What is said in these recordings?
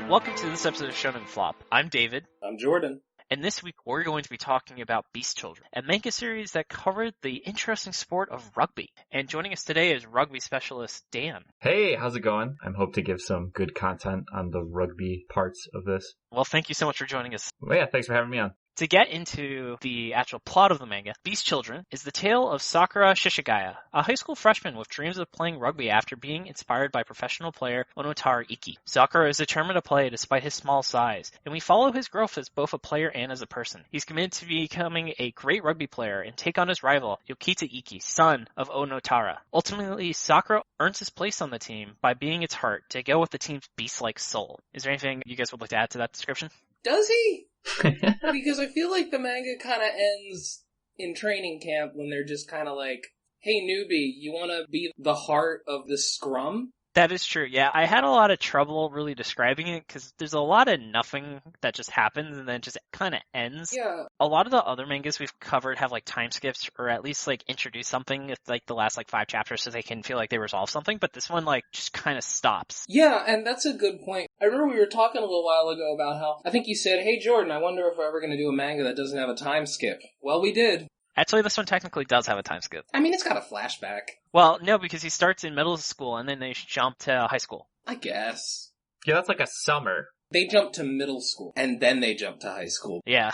Welcome to this episode of Shonen Flop. I'm David. I'm Jordan. And this week we're going to be talking about Beast Children, a manga series that covered the interesting sport of rugby. And joining us today is rugby specialist Dan. Hey, how's it going? I hope to give some good content on the rugby parts of this. Well, thank you so much for joining us. Well, yeah, thanks for having me on. To get into the actual plot of the manga, Beast Children is the tale of Sakura Shishigaya, a high school freshman with dreams of playing rugby after being inspired by professional player Onotora Ikki. Sakura is determined to play despite his small size, and we follow his growth as both a player and as a person. He's committed to becoming a great rugby player and take on his rival, Yukito Ikki, son of Onotora. Ultimately, Sakura earns his place on the team by being its heart to go with the team's beast-like soul. Is there anything you guys would like to add to that description? Does he? Because I feel like the manga kind of ends in training camp when they're just kind of like, hey newbie, you want to be the heart of the scrum? That is true, yeah. I had a lot of trouble really describing it because there's a lot of nothing that just happens and then just kind of ends. Yeah. A lot of the other mangas we've covered have like time skips or at least like introduce something with like the last like 5 chapters so they can feel like they resolve something, but this one like just kind of stops. Yeah, and that's a good point. I remember we were talking a little while ago about how, I think you said, hey Jordan, I wonder if we're ever going to do a manga that doesn't have a time skip. Well, we did. Actually, this one technically does have a time skip. I mean, it's got a flashback. Well, no, because he starts in middle school and then they jump to high school. I guess. Yeah, that's like a summer. They jump to middle school, and then they jump to high school. Yeah.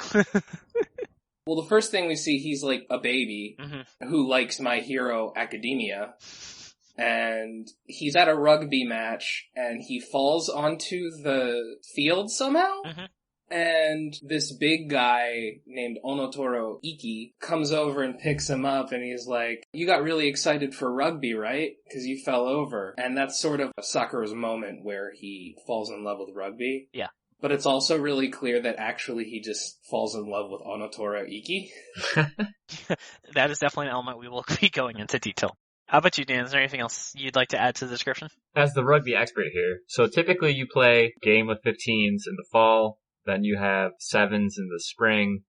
Well, the first thing we see, he's like a baby who likes My Hero Academia. And he's at a rugby match, and he falls onto the field somehow. And this big guy named Onotora Ikki comes over and picks him up, and he's like, you got really excited for rugby, right? Because you fell over. And that's sort of Sakura's moment where he falls in love with rugby. Yeah. But it's also really clear that actually he just falls in love with Onotora Ikki. That is definitely an element we will be going into detail. How about you, Dan? Is there anything else you'd like to add to the description? As the rugby expert here, so typically you play game with 15s in the fall, then you have 7s in the spring.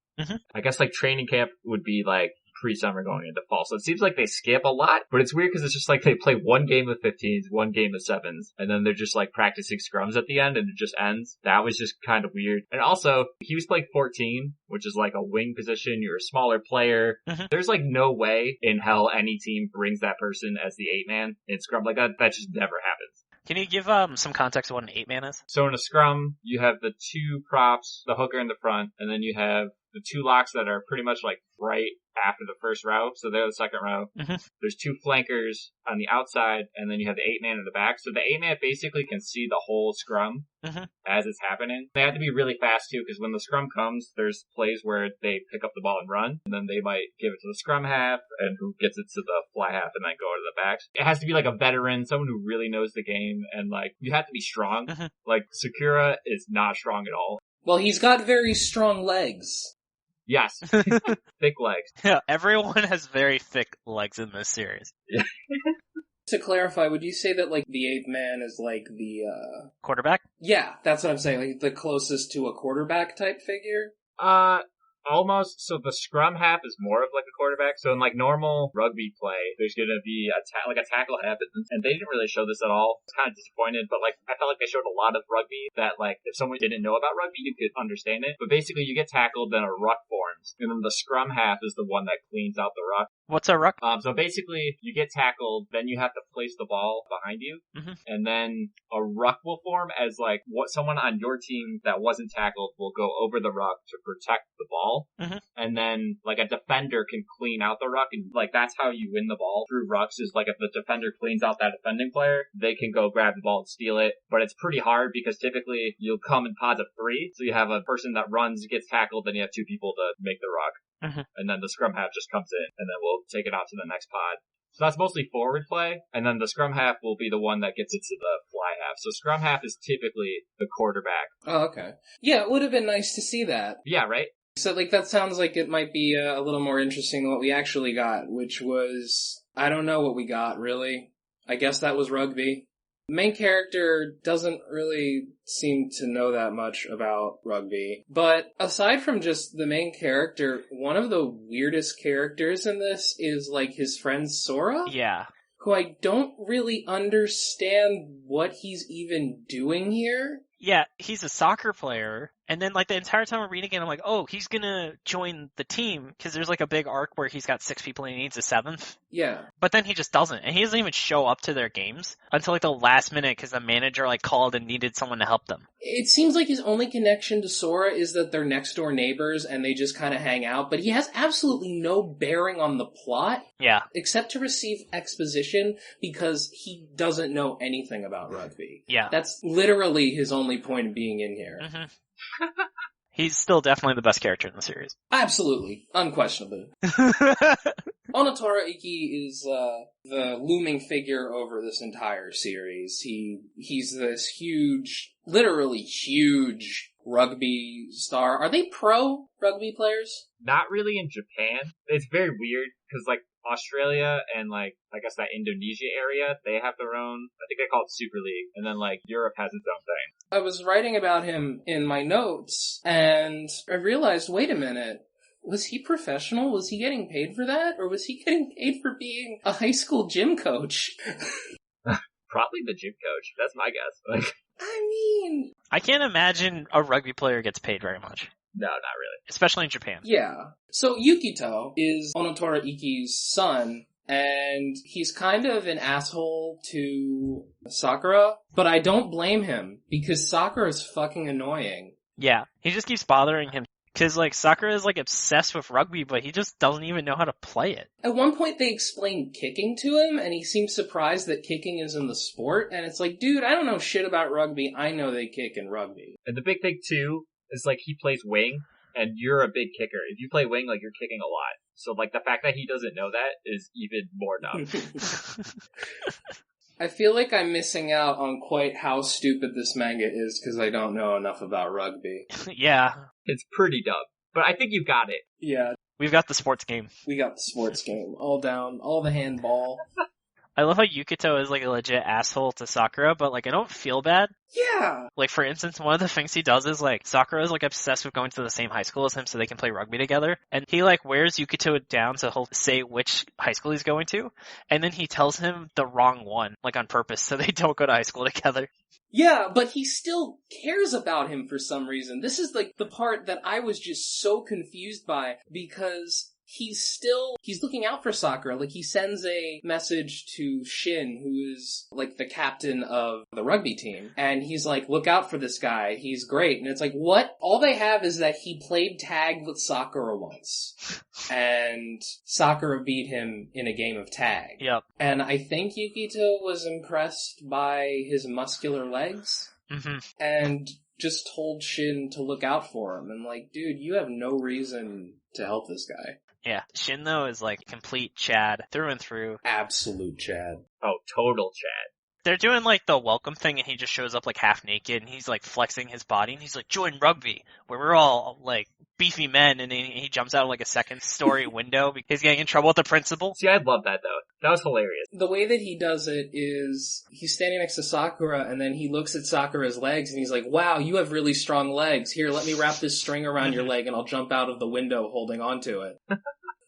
I guess like training camp would be like pre-summer going into fall. So it seems like they skip a lot, but it's weird because it's just like they play one game of 15s, one game of 7s, and then they're just like practicing scrums at the end and it just ends. That was just kind of weird. And also, he was playing 14, which is like a wing position. You're a smaller player. There's like no way in hell any team brings that person as the 8-man in scrum. Like that just never happens. Can you give some context of what an 8-man is? So in a scrum, you have the 2 props, the hooker in the front, and then you have the 2 locks that are pretty much like right after the first row. So they're the second row. There's 2 flankers on the outside, and then you have the 8-man in the back. So the 8-man basically can see the whole scrum as it's happening. They have to be really fast too, because when the scrum comes, there's plays where they pick up the ball and run, and then they might give it to the scrum half, and who gets it to the fly half, and then go to the backs. It has to be like a veteran, someone who really knows the game, and like you have to be strong. Like Sakura is not strong at all. Well, he's got very strong legs. Yes. Thick legs. Yeah, everyone has very thick legs in this series. Yeah. To clarify, would you say that, like, the 8th man is, like, the, Quarterback? Yeah, that's what I'm saying, like, the closest to a quarterback type figure? Almost. So the scrum half is more of like a quarterback. So in like normal rugby play, there's going to be a tackle happens, and they didn't really show this at all. I was kind of disappointed, but like I felt like they showed a lot of rugby that like if someone didn't know about rugby, you could understand it. But basically, you get tackled, then a ruck forms, and then the scrum half is the one that cleans out the ruck. What's a ruck? So basically, you get tackled, then you have to place the ball behind you, and then a ruck will form as like what someone on your team that wasn't tackled will go over the ruck to protect the ball. And then like a defender can clean out the ruck, and like that's how you win the ball through rucks is like if the defender cleans out that defending player, they can go grab the ball and steal it. But it's pretty hard because typically you'll come in pods of 3, so you have a person that runs, gets tackled, then you have 2 people to make the ruck. And then the scrum half just comes in, and then we'll take it out to the next pod. So that's mostly forward play, and then the scrum half will be the one that gets it to the fly half. So scrum half is typically the quarterback. Oh, okay. Yeah, it would have been nice to see that. Yeah, right? So, like, that sounds like it might be a little more interesting than what we actually got, which was... I don't know what we got, really. I guess that was rugby. The main character doesn't really seem to know that much about rugby. But aside from just the main character, one of the weirdest characters in this is, like, his friend Sora? Yeah. who I don't really understand what he's even doing here. Yeah, he's a soccer player, and then, like, the entire time I'm reading it, I'm like, oh, he's gonna join the team, because there's, like, a big arc where he's got 6 people and he needs a 7th. Yeah. But then he just doesn't, and he doesn't even show up to their games until, like, the last minute, because the manager, like, called and needed someone to help them. It seems like his only connection to Sora is that they're next-door neighbors, and they just kind of hang out, but he has absolutely no bearing on the plot. Yeah. Except to receive exposition, because he doesn't know anything about rugby. Yeah. That's literally his only point of being in here. Mm-hmm. He's still definitely the best character in the series. Absolutely. Unquestionably. Onotora Ikki is the looming figure over this entire series. He's this huge, literally huge rugby star. Are they pro rugby players? Not really in Japan. It's very weird, because, like, Australia and, like, I guess that Indonesia area, they have their own, I think they call it Super League, and then, like, Europe has its own thing. I was writing about him in my notes, and I realized, wait a minute, was he professional? Was he getting paid for that? Or was he getting paid for being a high school gym coach? Probably the gym coach. That's my guess. Like, I mean... I can't imagine a rugby player gets paid very much. No, not really. Especially in Japan. Yeah. So Yukito is Onotora Ikki's son, and he's kind of an asshole to Sakura, but I don't blame him, because Sakura is fucking annoying. Yeah, he just keeps bothering him, because, like, Sakura is, like, obsessed with rugby, but he just doesn't even know how to play it. At one point they explain kicking to him, and he seems surprised that kicking is in the sport, and it's like, dude, I don't know shit about rugby, I know they kick in rugby. And the big thing, too, is, like, he plays wing, and you're a big kicker. If you play wing, like, you're kicking a lot. So, like, the fact that he doesn't know that is even more dumb. I feel like I'm missing out on quite how stupid this manga is because I don't know enough about rugby. Yeah. It's pretty dumb. But I think you got it. Yeah. We've got the sports game. We got the sports game. All down. All the handball. I love how Yukito is, like, a legit asshole to Sakura, but, like, I don't feel bad. Yeah! Like, for instance, one of the things he does is, like, Sakura is, like, obsessed with going to the same high school as him so they can play rugby together. And he, like, wears Yukito down to say which high school he's going to. And then he tells him the wrong one, like, on purpose, so they don't go to high school together. Yeah, but he still cares about him for some reason. This is, like, the part that I was just so confused by, because he's looking out for Sakura. Like, he sends a message to Shin, who is, like, the captain of the rugby team. And he's like, look out for this guy. He's great. And it's like, what? All they have is that he played tag with Sakura once. And Sakura beat him in a game of tag. Yep. And I think Yukito was impressed by his muscular legs. Mm-hmm. And just told Shin to look out for him. And like, dude, you have no reason to help this guy. Yeah, Shin, though, is, like, complete Chad through and through. Absolute Chad. Oh, total Chad. They're doing, like, the welcome thing, and he just shows up, like, half naked, and he's, like, flexing his body, and he's like, join rugby, where we're all, like, beefy men, and he jumps out of, like, a second-story window because he's getting in trouble with the principal. See, I love that, though. That was hilarious. The way that he does it is, he's standing next to Sakura, and then he looks at Sakura's legs, and he's like, wow, you have really strong legs. Here, let me wrap this string around your leg, and I'll jump out of the window holding onto it.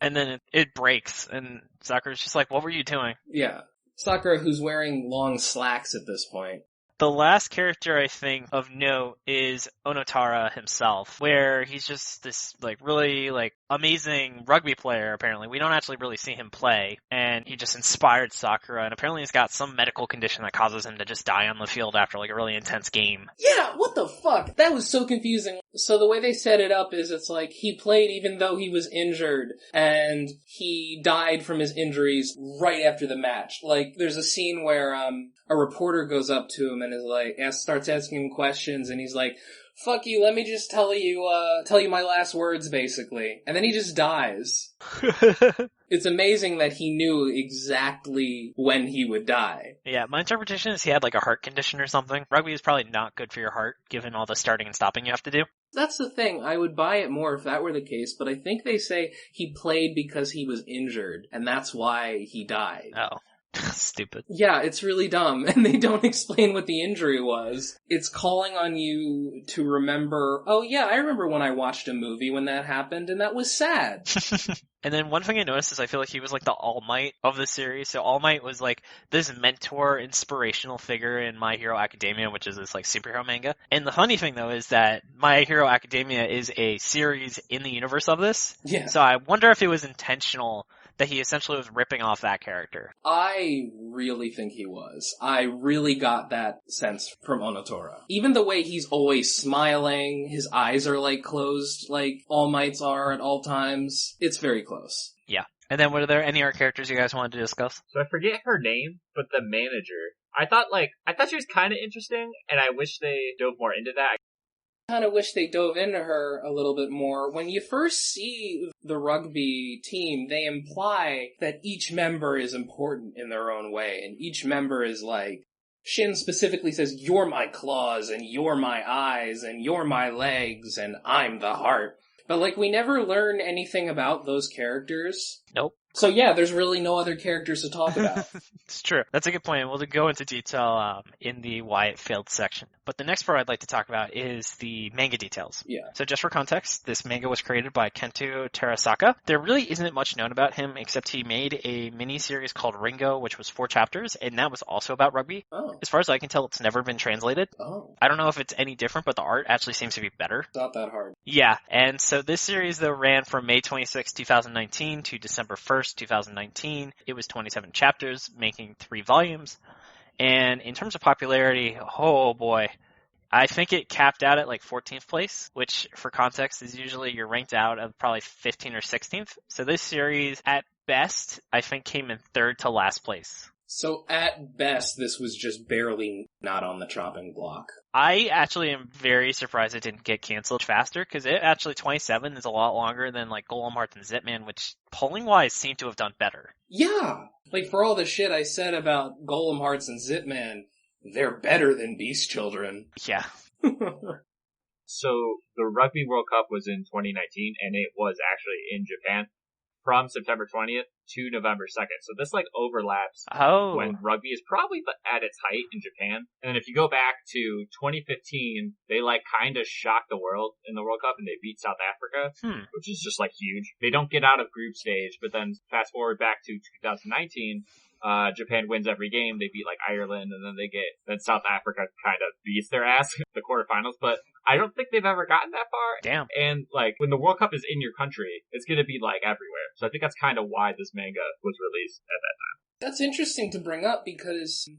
And then it breaks, and Sakura's just like, what were you doing? Yeah. Sakura, who's wearing long slacks at this point. The last character, I think, of note is Onotora himself, where he's just this, like, really, like, amazing rugby player, apparently. We don't actually really see him play, and he just inspired Sakura, and apparently he's got some medical condition that causes him to just die on the field after, like, a really intense game. Yeah, what the fuck? That was so confusing. So the way they set it up is it's like, he played even though he was injured, and he died from his injuries right after the match. Like, there's a scene where, a reporter goes up to him and is like, starts asking him questions, and he's like, fuck you, let me just tell you my last words, basically. And then he just dies. It's amazing that he knew exactly when he would die. Yeah, my interpretation is he had, like, a heart condition or something. Rugby is probably not good for your heart, given all the starting and stopping you have to do. That's the thing. I would buy it more if that were the case, but I think they say he played because he was injured, and that's why he died. Oh. Stupid. Yeah, it's really dumb, and they don't explain what the injury was. It's calling on you to remember, oh yeah, I remember when I watched a movie when that happened, and that was sad. And then one thing I noticed is I feel like he was like the All Might of the series. So All Might was like this mentor, inspirational figure in My Hero Academia, which is this like superhero manga. And the funny thing though is that My Hero Academia is a series in the universe of this. Yeah. So I wonder if it was intentional that he essentially was ripping off that character. I really think he was. I really got that sense from Onotora. Even the way he's always smiling, his eyes are like closed like All Mights are at all times. It's very close. Yeah. And then were there any other characters you guys wanted to discuss? So I forget her name, but the manager. I thought she was kind of interesting, and I wish they dove more into that. Kind of wish they dove into her a little bit more. When you first see the rugby team, they imply that each member is important in their own way, and each member is like, Shin specifically says, you're my claws, and you're my eyes, and you're my legs, and I'm the heart. But like, we never learn anything about those characters. Nope. So yeah, there's really no other characters to talk about. It's true. That's a good point. We'll go into detail in the why it failed section. But the next part I'd like to talk about is the manga details. Yeah. So just for context, this manga was created by Kento Terasaka. There really isn't much known about him except he made a mini-series called Ringo, which was 4 chapters, and that was also about rugby. Oh. As far as I can tell, it's never been translated. Oh. I don't know if it's any different, but the art actually seems to be better. Not that hard. Yeah, and so this series, though, ran from May 26, 2019 to December 1st, 2019. It was 27 chapters, making 3 volumes. And in terms of popularity, oh boy, I think it capped out at like 14th place, which for context is usually you're ranked out of probably 15th or 16th. So this series, at best, I think came in 3rd to last place. So at best, this was just barely not on the chopping block. I actually am very surprised it didn't get canceled faster, because it actually 27 is a lot longer than like Golem Hearts and Zipman, which polling-wise seem to have done better. Yeah! Like, for all the shit I said about Golem Hearts and Zipman, they're better than Beast Children. Yeah. So, the Rugby World Cup was in 2019, and it was actually in Japan from September 20th to November 2nd. So this like overlaps when rugby is probably at its height in Japan. And then if you go back to 2015, they like kind of shocked the world in the World Cup and they beat South Africa, which is just like huge. They don't get out of group stage, but then fast forward back to 2019, Japan wins every game. They beat like Ireland, and then South Africa kind of beats their ass in the quarterfinals. But I don't think they've ever gotten that far. Damn. And like when the World Cup is in your country, it's gonna be like everywhere. So I think that's kind of why this manga was released at that time. That's interesting to bring up because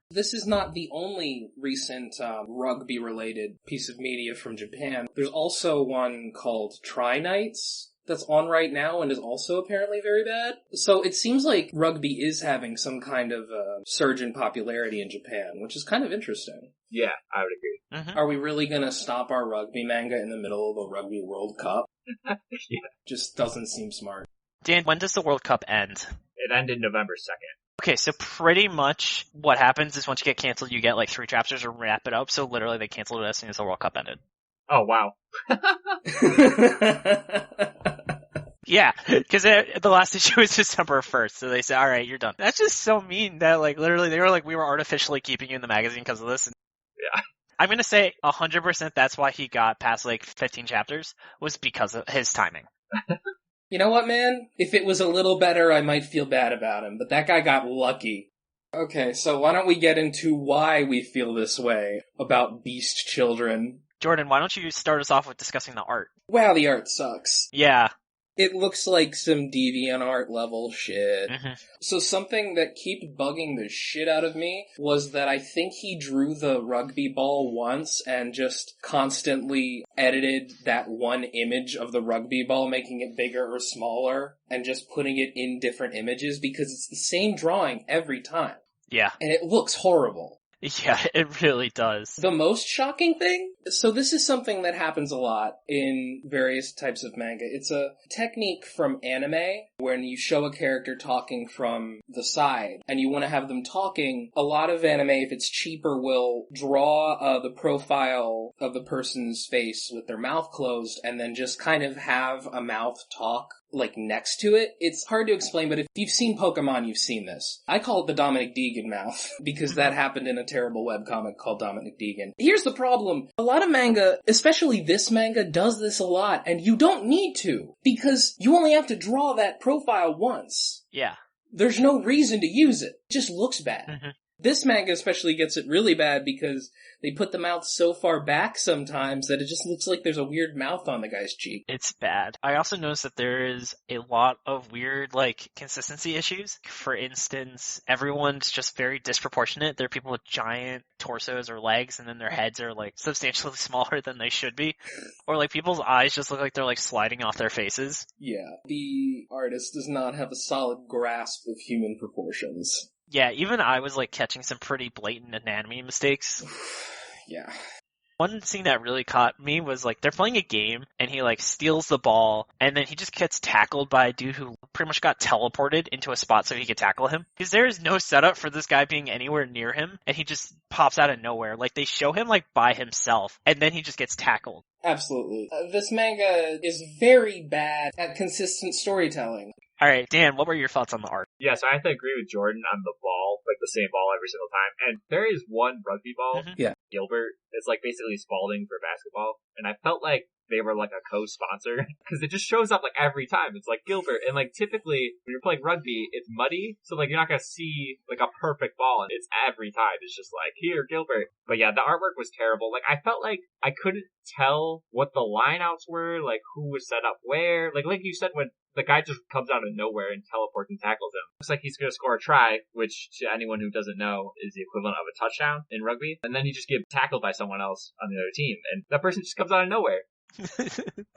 this is not the only recent rugby-related piece of media from Japan. There's also one called Tri Nights that's on right now and is also apparently very bad. So it seems like rugby is having some kind of surge in popularity in Japan, which is kind of interesting. Yeah, I would agree. Are we really going to stop our rugby manga in the middle of a Rugby World Cup? Yeah. Just doesn't seem smart. Dan, when does the World Cup end? It ended November 2nd. Okay, so pretty much what happens is once you get canceled, you get like 3 chapters to wrap it up. So literally they canceled it as soon as the World Cup ended. Oh, wow. Yeah, because the last issue was December 1st, so they said, all right, you're done. That's just so mean that like literally they were like, we were artificially keeping you in the magazine because of this. And yeah. I'm going to say 100% that's why he got past like 15 chapters was because of his timing. You know what, man? If it was a little better, I might feel bad about him, but that guy got lucky. Okay, so why don't we get into why we feel this way about Beast Children? Jordan, why don't you start us off with discussing the art? Wow, the art sucks. Yeah. It looks like some DeviantArt level shit. So something that kept bugging the shit out of me was that I think he drew the rugby ball once and just constantly edited that one image of the rugby ball, making it bigger or smaller, and just putting it in different images because it's the same drawing every time. Yeah. And it looks horrible. Yeah, it really does. The most shocking thing So this is something that happens a lot in various types of manga. It's a technique from anime when you show a character talking from the side and you want to have them talking. A lot of anime, if it's cheaper, will draw the profile of the person's face with their mouth closed and then just kind of have a mouth talk like next to it. It's hard to explain, but if you've seen Pokemon, you've seen this. I call it the Dominic Deegan mouth because that happened in a terrible webcomic called Dominic Deegan. Here's the problem. A lot of manga, especially this manga, does this a lot, and you don't need to because you only have to draw that profile once. Yeah. There's no reason to use it. It just looks bad. Mm-hmm. This manga especially gets it really bad because they put the mouth so far back sometimes that it just looks like there's a weird mouth on the guy's cheek. It's bad. I also noticed that there is a lot of weird, consistency issues. For instance, everyone's just very disproportionate. There are people with giant torsos or legs, and then their heads are, substantially smaller than they should be. Or, people's eyes just look like they're, sliding off their faces. Yeah. The artist does not have a solid grasp of human proportions. Yeah, even I was, catching some pretty blatant anatomy mistakes. Yeah. One scene that really caught me was, they're playing a game, and he, steals the ball, and then he just gets tackled by a dude who pretty much got teleported into a spot so he could tackle him. Because there is no setup for this guy being anywhere near him, and he just pops out of nowhere. They show him, by himself, and then he just gets tackled. Absolutely. This manga is very bad at consistent storytelling. Alright, Dan, what were your thoughts on the art? Yeah, so I have to agree with Jordan on the ball, the same ball every single time. And there is one rugby ball, Yeah. Gilbert, it's basically Spalding for basketball. And I felt like they were a co-sponsor because it just shows up every time. It's Gilbert. And typically when you're playing rugby, it's muddy. So you're not going to see a perfect ball. And it's every time. It's just here, Gilbert. But yeah, the artwork was terrible. I felt like I couldn't tell what the lineouts were, who was set up where. Like you said, when the guy just comes out of nowhere and teleports and tackles him. Looks like he's going to score a try, which to anyone who doesn't know is the equivalent of a touchdown in rugby. And then he just gets tackled by someone else on the other team. And that person just comes out of nowhere.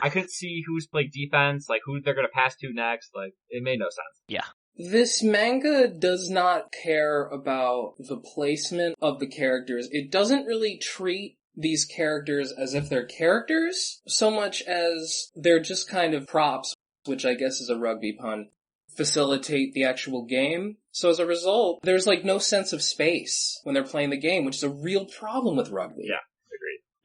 I couldn't see who's playing defense, who they're going to pass to next. It made no sense. Yeah. This manga does not care about the placement of the characters. It doesn't really treat these characters as if they're characters so much as they're just kind of props, which I guess is a rugby pun, facilitate the actual game. So as a result, there's no sense of space when they're playing the game, which is a real problem with rugby. Yeah,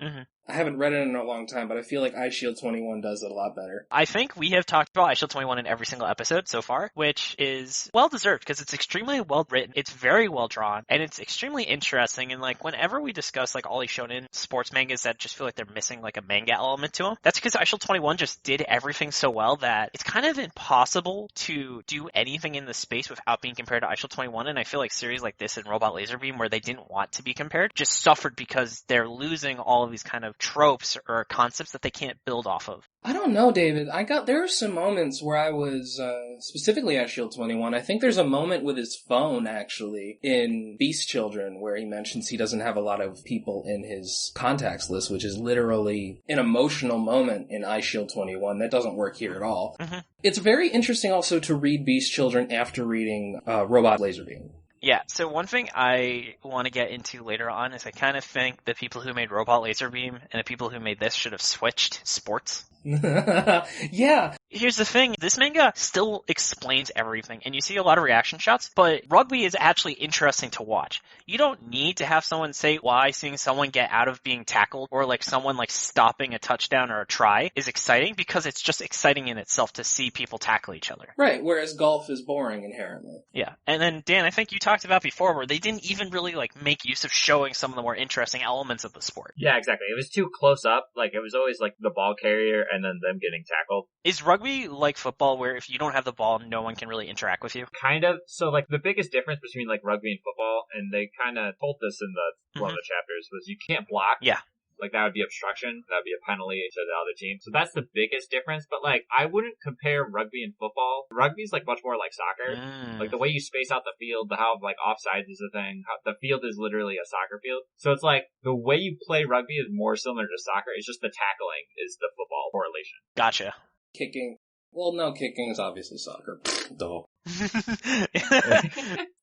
agreed. Mm-hmm. I haven't read it in a long time, but I feel like iShield 21 does it a lot better. I think we have talked about iShield 21 in every single episode so far, which is well-deserved because it's extremely well-written, it's very well-drawn, and it's extremely interesting. And whenever we discuss all these shonen sports mangas that just feel like they're missing a manga element to them, that's because iShield 21 just did everything so well that it's kind of impossible to do anything in the space without being compared to iShield 21. And I feel like series like this and Robot Laserbeam, where they didn't want to be compared, just suffered because they're losing all of these kind of tropes or concepts that they can't build off of. I don't know, David. There are some moments where I was, specifically at Shield 21, I think there's a moment with his phone, actually, in Beast Children, where he mentions he doesn't have a lot of people in his contacts list, which is literally an emotional moment in iShield 21. That doesn't work here at all. Mm-hmm. It's very interesting also to read Beast Children after reading Robot Laserbeam. Yeah, so one thing I want to get into later on is I kind of think the people who made Robot Laserbeam and the people who made this should have switched sports. Yeah. Here's the thing, this manga still explains everything, and you see a lot of reaction shots, but rugby is actually interesting to watch. You don't need to have someone say why seeing someone get out of being tackled or someone stopping a touchdown or a try is exciting, because it's just exciting in itself to see people tackle each other. Right, whereas golf is boring inherently. Yeah, and then Dan, I think you talked about before where they didn't even really make use of showing some of the more interesting elements of the sport. Yeah, exactly. It was too close up. It was always the ball carrier and then them getting tackled. Is rugby like football where if you don't have the ball, no one can really interact with you? Kind of. So the biggest difference between rugby and football, and they kind of told this in one of the chapters, was you can't block. Yeah. That would be obstruction. That would be a penalty to the other team. So that's the biggest difference. But I wouldn't compare rugby and football. Rugby's much more like soccer. The way you space out the field, how offsides is a thing. The field is literally a soccer field. So it's the way you play rugby is more similar to soccer. It's just the tackling is the football correlation. Gotcha. Kicking. Well, no, kicking is obviously soccer. Duh.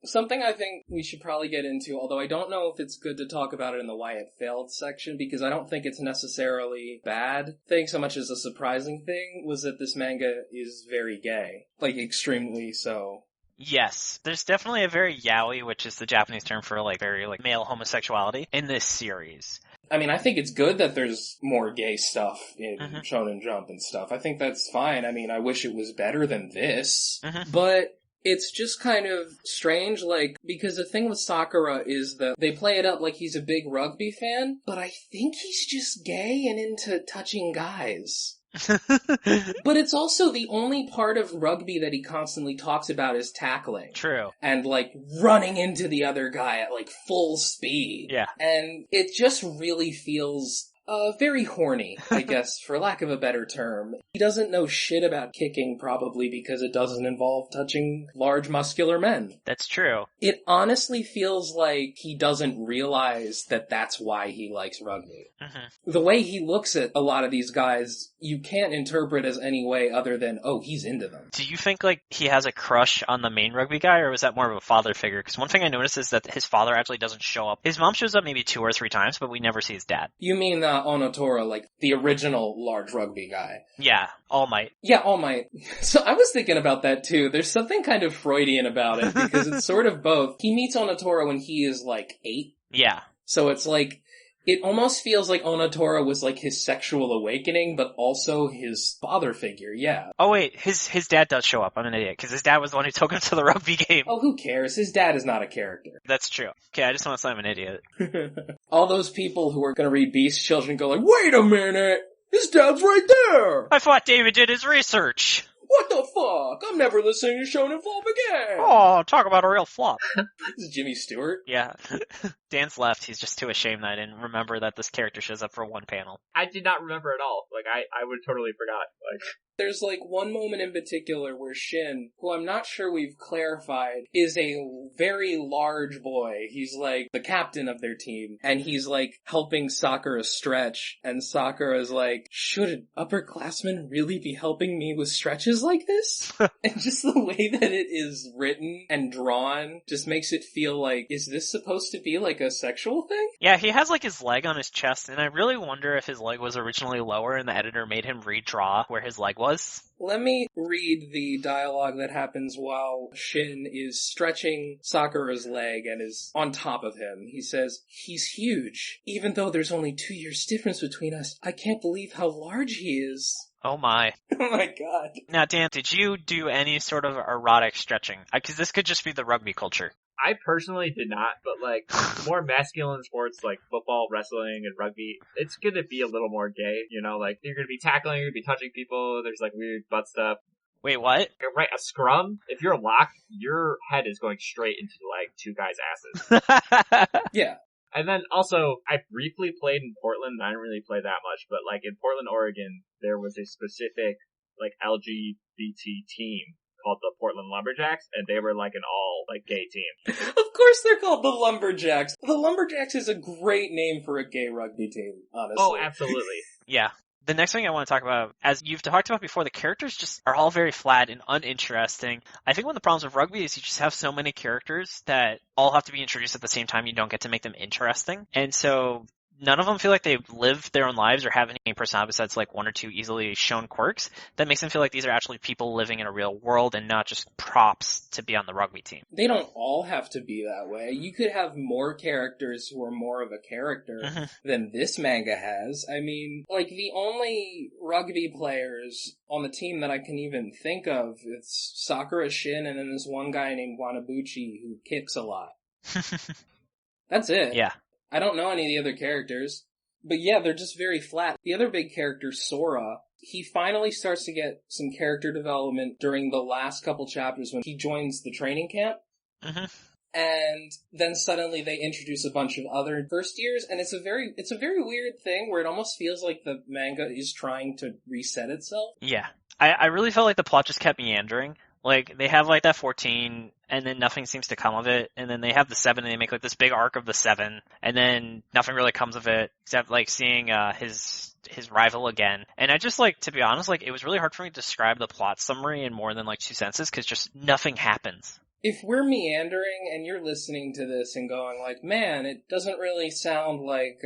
Something I think we should probably get into, although I don't know if it's good to talk about it in the why it failed section, because I don't think it's necessarily a bad thing so much as a surprising thing, was that this manga is very gay. Like, extremely so. Yes, there's definitely a very yaoi, which is the Japanese term for like very like male homosexuality in this series. I mean, I think it's good that there's more gay stuff in Shonen Jump and stuff. I think that's fine. I mean, I wish it was better than this, but it's just kind of strange, like, because the thing with Sakura is that they play it up like he's a big rugby fan, but I think he's just gay and into touching guys. But it's also the only part of rugby that he constantly talks about is tackling. True. And, like, running into the other guy at, like, full speed. Yeah. And it just really feels very horny, I guess, for lack of a better term. He doesn't know shit about kicking, probably because it doesn't involve touching large, muscular men. That's true. It honestly feels like he doesn't realize that that's why he likes rugby. The way he looks at a lot of these guys, you can't interpret as any way other than, oh, he's into them. Do you think, like, he has a crush on the main rugby guy, or was that more of a father figure? Because one thing I noticed is that his father actually doesn't show up. His mom shows up maybe 2 or 3 times, but we never see his dad. You mean Onotora, like the original large rugby guy? Yeah, All Might. Yeah, All Might. So I was thinking about that too. There's something kind of Freudian about it, because it's sort of both. He meets Onotora when he is like 8. Yeah. So it's like, it almost feels like Onotora was like his sexual awakening, but also his father figure, yeah. Oh wait, his dad does show up. I'm an idiot, because his dad was the one who took him to the rugby game. Oh, who cares? His dad is not a character. That's true. Okay, I just want to say I'm an idiot. All those people who are gonna read Beast Children go like, wait a minute! His dad's right there! I thought David did his research! What the fuck? I'm never listening to Shonen Flop again! Oh, talk about a real flop. This is Jimmy Stewart. Yeah. Dan's left. He's just too ashamed that I didn't remember that this character shows up for one panel. I did not remember at all. Like, I would totally forgot. Like, there's like one moment in particular where Shin, who I'm not sure we've clarified, is a very large boy. He's like the captain of their team, and he's like helping Sakura stretch, and Sakura's like, should an upperclassman really be helping me with stretches like this? And just the way that it is written and drawn just makes it feel like, is this supposed to be like a sexual thing? Yeah, he has like his leg on his chest, and I really wonder if his leg was originally lower and the editor made him redraw where his leg was. Let me read the dialogue that happens while Shin is stretching Sakura's leg and is on top of him. He says, he's huge. Even though there's only 2 years difference between us, I can't believe how large he is. Oh my. Oh my god. Now, Dan, did you do any sort of erotic stretching? Because this could just be the rugby culture. I personally did not, but like more masculine sports like football, wrestling, and rugby, it's gonna be a little more gay, you know, like you're gonna be tackling, you're gonna be touching people, there's like weird butt stuff. Wait, what? Right, a scrum, if you're locked, your head is going straight into like 2 guys' asses. Yeah. And then also, I briefly played in Portland, I didn't really play that much, but like in Portland, Oregon, there was a specific like LGBT team called the Portland Lumberjacks, and they were like an all like gay team. Of course they're called the Lumberjacks. The Lumberjacks is a great name for a gay rugby team, honestly. Oh, absolutely. Yeah. The next thing I want to talk about, as you've talked about before, the characters just are all very flat and uninteresting. I think one of the problems with rugby is you just have so many characters that all have to be introduced at the same time. You don't get to make them interesting. And so none of them feel like they live their own lives or have any personality besides like 1 or 2 easily shown quirks. That makes them feel like these are actually people living in a real world and not just props to be on the rugby team. They don't all have to be that way. You could have more characters who are more of a character than this manga has. I mean, like the only rugby players on the team that I can even think of, it's Sakura, Shin, and then this one guy named Wanabuchi who kicks a lot. That's it. Yeah. I don't know any of the other characters, but yeah, they're just very flat. The other big character, Sora, he finally starts to get some character development during the last couple chapters when he joins the training camp. And then suddenly they introduce a bunch of other first years, and it's a very weird thing where it almost feels like the manga is trying to reset itself. Yeah. I really felt like the plot just kept meandering. Like, they have, like, that 14, and then nothing seems to come of it, and then they have the 7, and they make, like, this big arc of the 7, and then nothing really comes of it, except, like, seeing, his rival again. And I just, like, to be honest, like, it was really hard for me to describe the plot summary in more than, like, 2 sentences, because just nothing happens. If we're meandering and you're listening to this and going like, man, it doesn't really sound like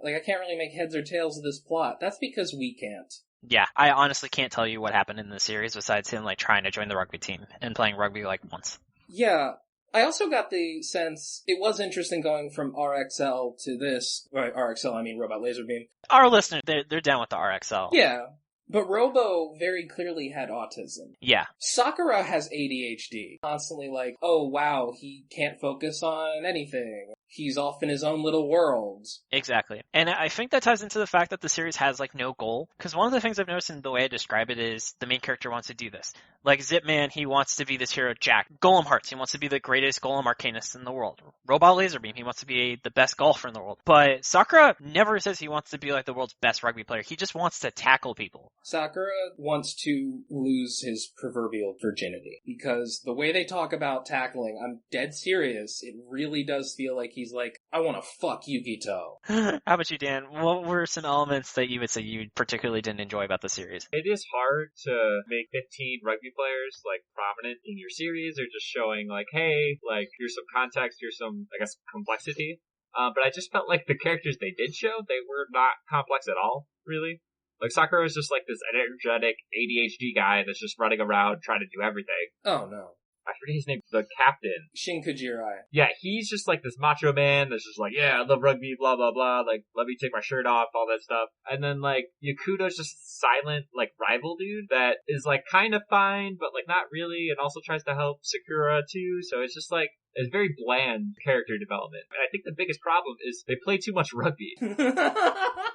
I can't really make heads or tails of this plot, that's because we can't. Yeah, I honestly can't tell you what happened in the series besides him, like, trying to join the rugby team and playing rugby, like, once. Yeah. I also got the sense it was interesting going from RXL to this. Right, RXL, I mean Robot Laser Beam. Our listeners, they're down with the RXL. Yeah. But Robo very clearly had autism. Yeah. Sakura has ADHD. Constantly like, oh wow, he can't focus on anything. He's off in his own little world. Exactly. And I think that ties into the fact that the series has, like, no goal. Because one of the things I've noticed in the way I describe it is the main character wants to do this. Like, Zipman, he wants to be this hero. Jack, Golem Hearts, he wants to be the greatest Golem Arcanist in the world. Robot Laserbeam, he wants to be the best golfer in the world. But Sakura never says he wants to be, like, the world's best rugby player. He just wants to tackle people. Sakura wants to lose his proverbial virginity. Because the way they talk about tackling, I'm dead serious, it really does feel like he's like, I want to fuck Yukito. How about you, Dan? What were some elements that you would say you particularly didn't enjoy about the series? It is hard to make 15 rugby players, like, prominent in your series, or just showing, like, hey, like, here's some context, here's some, I guess, complexity. But I just felt like the characters they did show, they were not complex at all, really. Like, Sakura is just like this energetic ADHD guy that's just running around trying to do everything. Oh, no. I forget his name, the captain. Shin Kujirai. Yeah, he's just like this macho man that's just like, yeah, I love rugby, blah, blah, blah, like, let me take my shirt off, all that stuff. And then, like, Yukito's just silent, like, rival dude that is, like, kind of fine, but, like, not really, and also tries to help Sakura, too, so it's just, like, it's very bland character development. And I think the biggest problem is they play too much rugby.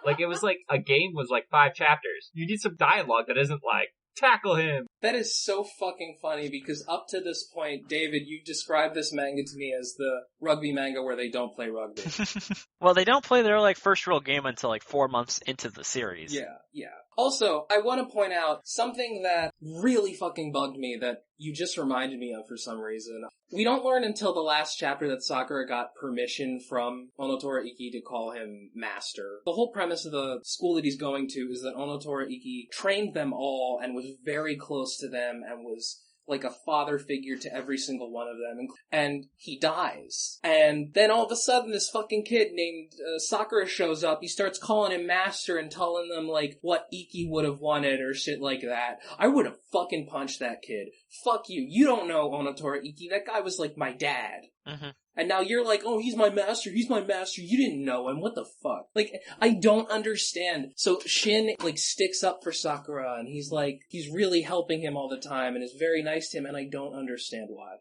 Like, it was like, a game was like 5 chapters. You need some dialogue that isn't like, tackle him! That is so fucking funny because up to this point, David, you described this manga to me as the rugby manga where they don't play rugby. Well, they don't play their, like, first real game until, like, 4 months into the series. Yeah. Also, I want to point out something that really fucking bugged me that you just reminded me of for some reason. We don't learn until the last chapter that Sakura got permission from Onotora Ikki to call him master. The whole premise of the school that he's going to is that Onotora Ikki trained them all and was very close to them and was like a father figure to every single one of them, and he dies. And then all of a sudden this fucking kid named Sakura shows up, he starts calling him master and telling them like what Ikki would have wanted or shit like that. I would have fucking punched that kid. Fuck you. You don't know Onotora Ikki. That guy was like my dad. Mm-hmm. And now you're like, oh, he's my master. You didn't know him. What the fuck? Like, I don't understand. So Shin, like, sticks up for Sakura, and he's like, he's really helping him all the time, and is very nice to him, and I don't understand why.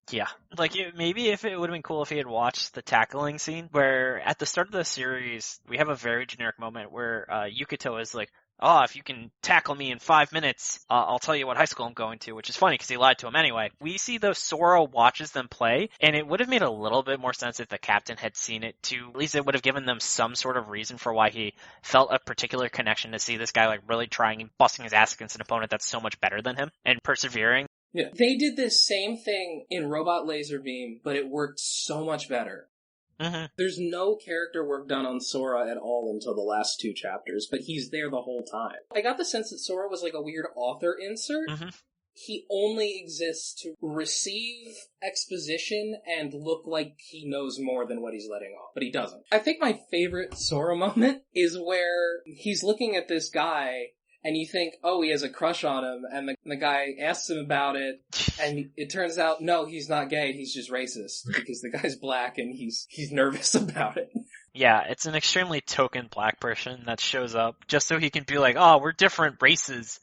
Yeah. Like, maybe if it would have been cool if he had watched the tackling scene, where at the start of the series, we have a very generic moment where Yukito is like, oh, if you can tackle me in 5 minutes, I'll tell you what high school I'm going to, which is funny because he lied to him anyway. We see though Sora watches them play, and it would have made a little bit more sense if the captain had seen it too. At least it would have given them some sort of reason for why he felt a particular connection to see this guy like really trying and busting his ass against an opponent that's so much better than him and persevering. Yeah. They did this same thing in Robot Laserbeam, but it worked so much better. Mm-hmm. There's no character work done on Sora at all until the last 2 chapters, but he's there the whole time. I got the sense that Sora was like a weird author insert. Mm-hmm. He only exists to receive exposition and look like he knows more than what he's letting off, but he doesn't. I think my favorite Sora moment is where he's looking at this guy and you think, oh, he has a crush on him, and the guy asks him about it, and it turns out, no, he's not gay, he's just racist, because the guy's black and he's nervous about it. Yeah, it's an extremely token black person that shows up, just so he can be like, oh, we're different races,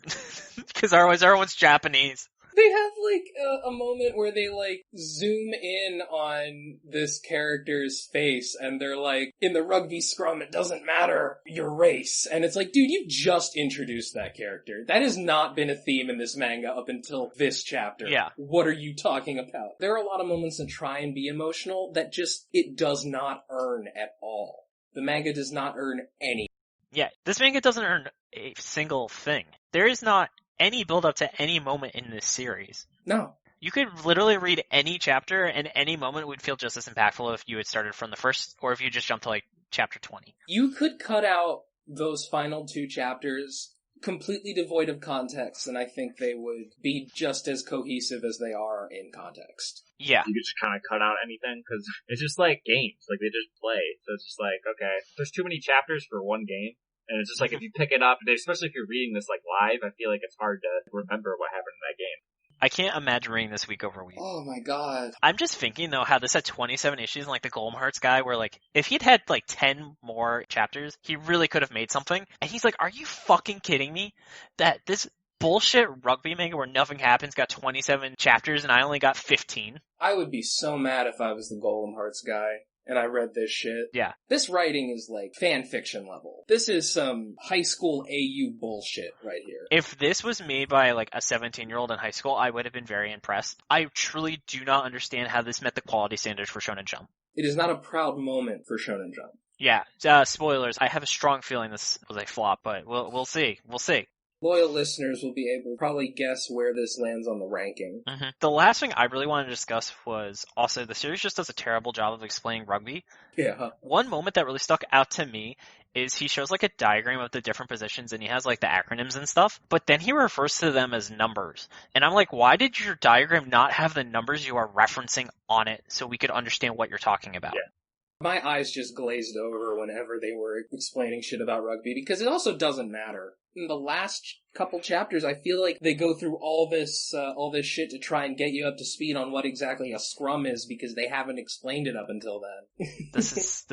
because otherwise everyone's Japanese. They have, like, a moment where they, like, zoom in on this character's face, and they're like, in the rugby scrum, it doesn't matter your race. And it's like, dude, you've just introduced that character. That has not been a theme in this manga up until this chapter. Yeah. What are you talking about? There are a lot of moments that try and be emotional that just, it does not earn at all. The manga does not earn any. Yeah, this manga doesn't earn a single thing. There is not any build up to any moment in this series. No. You could literally read any chapter, and any moment would feel just as impactful if you had started from the first, or if you just jumped to like chapter 20. You could cut out those final 2 chapters completely devoid of context, and I think they would be just as cohesive as they are in context. Yeah. You could just kind of cut out anything, because it's just like games. Like, they just play. So it's just like, okay, there's too many chapters for one game. And it's just like, if you pick it up, especially if you're reading this like live, I feel like it's hard to remember what happened in that game. I can't imagine reading this week over week. Oh my god. I'm just thinking, though, how this had 27 issues and, like, the Golem Hearts guy, where, like, if he'd had, like, 10 more chapters, he really could have made something. And he's like, are you fucking kidding me? That this bullshit rugby manga where nothing happens got 27 chapters and I only got 15? I would be so mad if I was the Golem Hearts guy and I read this shit. Yeah. This writing is like fan fiction level. This is some high school AU bullshit right here. If this was made by like a 17-year-old in high school, I would have been very impressed. I truly do not understand how this met the quality standards for Shonen Jump. It is not a proud moment for Shonen Jump. Yeah, spoilers. I have a strong feeling this was a flop, but we'll see. We'll see. Loyal listeners will be able to probably guess where this lands on the ranking. Mm-hmm. The last thing I really wanted to discuss was also the series just does a terrible job of explaining rugby. Yeah. One moment that really stuck out to me is he shows like a diagram of the different positions and he has like the acronyms and stuff, but then he refers to them as numbers. And I'm like, why did your diagram not have the numbers you are referencing on it so we could understand what you're talking about? Yeah. My eyes just glazed over whenever they were explaining shit about rugby, because it also doesn't matter. In the last couple chapters, I feel like they go through all this shit to try and get you up to speed on what exactly a scrum is, because they haven't explained it up until then. This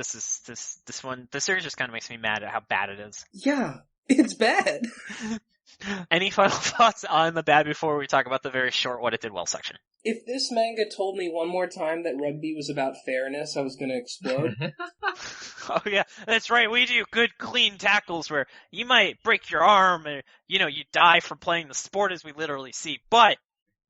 one, the series just kind of makes me mad at how bad it is. Yeah, it's bad. Any final thoughts on the bad before we talk about the very short what it did well section? If this manga told me one more time that rugby was about fairness, I was gonna explode. Oh yeah, that's right. We do good, clean tackles where you might break your arm or, you die for playing the sport as we literally see, but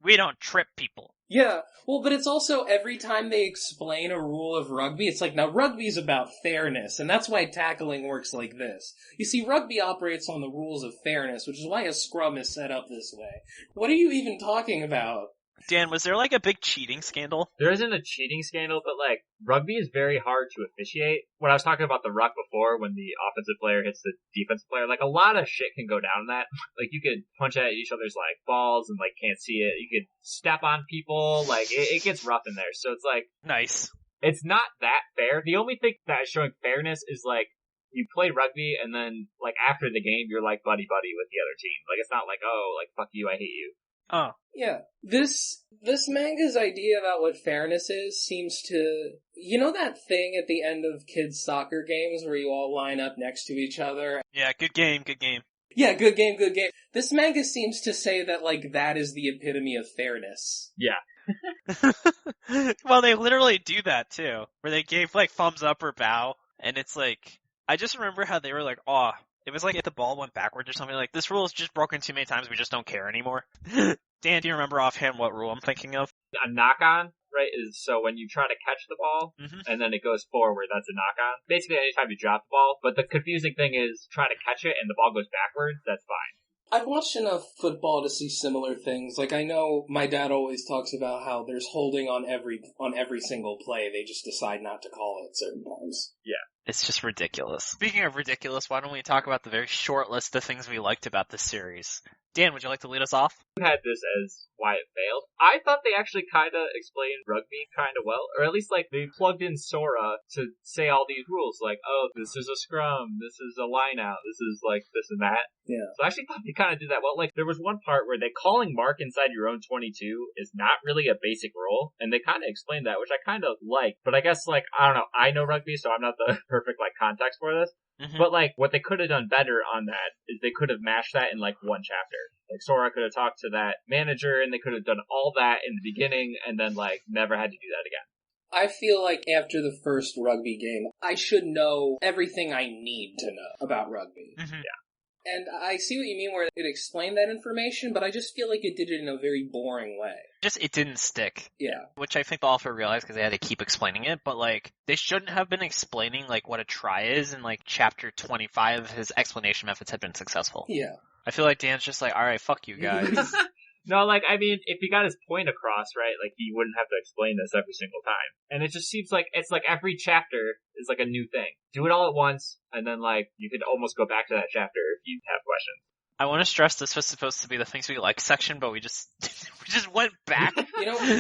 we don't trip people. Yeah, well, but it's also every time they explain a rule of rugby, it's like, now rugby's about fairness, and that's why tackling works like this. You see, rugby operates on the rules of fairness, which is why a scrum is set up this way. What are you even talking about? Dan, was there like a big cheating scandal? There isn't a cheating scandal, but like, rugby is very hard to officiate. When I was talking about the ruck before, when the offensive player hits the defensive player, like a lot of shit can go down in that. Like you could punch at each other's like balls and like can't see it. You could step on people, like it gets rough in there. So it's like, nice. It's not that fair. The only thing that is showing fairness is like, you play rugby and then like after the game, you're like buddy-buddy with the other team. Like it's not like, oh, like fuck you, I hate you. Oh. Yeah. This manga's idea about what fairness is seems to... You know that thing at the end of kids' soccer games where you all line up next to each other? Yeah, good game, good game. Yeah, good game, good game. This manga seems to say that, like, that is the epitome of fairness. Yeah. Well, they literally do that, too. Where they gave, like, thumbs up or bow. And it's like... I just remember how they were like, oh... It was like if the ball went backwards or something, like, this rule is just broken too many times, we just don't care anymore. Dan, do you remember offhand what rule I'm thinking of? A knock-on, right, is so when you try to catch the ball, and then it goes forward, that's a knock-on. Basically, anytime you drop the ball, but the confusing thing is trying to catch it and the ball goes backwards, that's fine. I've watched enough football to see similar things. Like, I know my dad always talks about how there's holding on every single play, they just decide not to call it certain times. Yeah. It's just ridiculous. Speaking of ridiculous, why don't we talk about the very short list of things we liked about this series? Dan, would you like to lead us off? You had this as why it failed. I thought they actually kind of explained rugby kind of well, or at least like they plugged in Sora to say all these rules, like, oh, this is a scrum, this is a line out, this is like this and that. Yeah. So I actually thought they kind of did that well. Like, there was one part where they calling mark inside your own 22 is not really a basic rule, and they kind of explained that, which I kind of like. But I guess, like, I don't know, I know rugby, so I'm not the perfect, like, context for this. Mm-hmm. But, like, what they could have done better on that is they could have mashed that in, like, one chapter. Like, Sora could have talked to that manager, and they could have done all that in the beginning, and then, like, never had to do that again. I feel like after the first rugby game, I should know everything I need to know about rugby. Mm-hmm. Yeah. And I see what you mean where it explained that information, but I just feel like it did it in a very boring way. It didn't stick. Yeah. Which I think the author realized because they had to keep explaining it, but like, they shouldn't have been explaining like what a try is in like chapter 25 if his explanation methods had been successful. Yeah. I feel like Dan's just like, alright, fuck you guys. No, like, I mean, if he got his point across, right, like, he wouldn't have to explain this every single time. And it just seems like, it's like every chapter is like a new thing. Do it all at once, and then, like, you could almost go back to that chapter if you have questions. I want to stress this was supposed to be the things we like section, but we just went back.